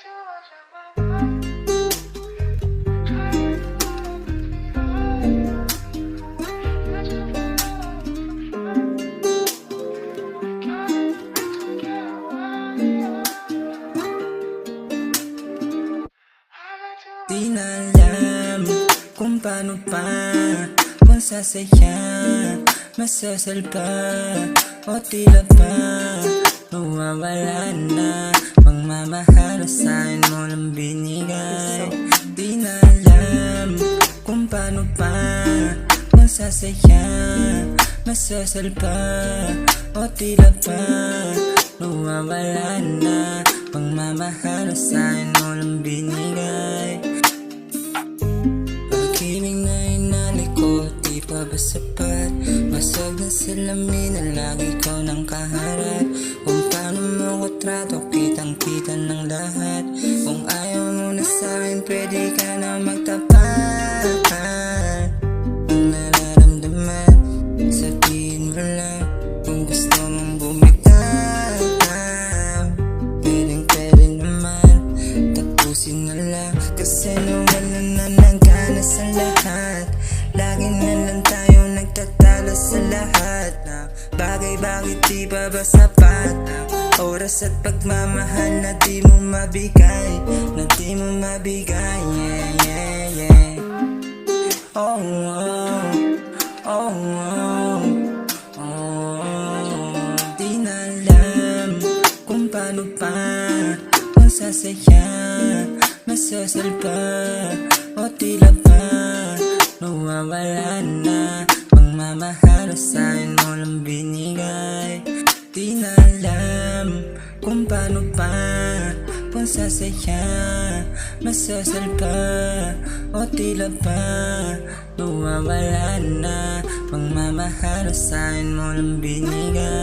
Di na alam kung paano pa, kung sasaya, masasal pa, o tila pa mawawala na pagmamahal sa'kin mo lang binigay. Di na alam kung paano pa, kung sasaya, masasal pa, o tila pa mawawala na pagmamahal sa'kin mo lang binigay. Pag-ibig na inalikot, di pa ba sapat? Basag na salamin na lagi ko nang kaharap. Kung paano mo ko trato, kitang-kita ng lahat. Kung ayaw mo na sa'kin, pwede ka na magtapat. Ang nararamdaman, sabihin mo lang. Kung gusto mong bumitaw, pwedeng-pwede naman, tapusin na lang. Kasi nawala na ng gana sa lahat. Lagi na lang tayo nagtatalo sa lahat. Bagay-bagay di ba ba sapat? Oras at pagmamahal na di mo mabigay, na di mo mabigay, yeah, yeah, yeah. Oh, oh, oh, oh, oh. Di na alam kung paano pa, kung sasaya, masasal pa, o tila pa mawawala na pagmamahal sa'kin mo lang binigay. Di na alam kung paano pa, kung sasaya, masasal pa, o tila pa mawawala na pagmamahal sa'kin mo lang binigay.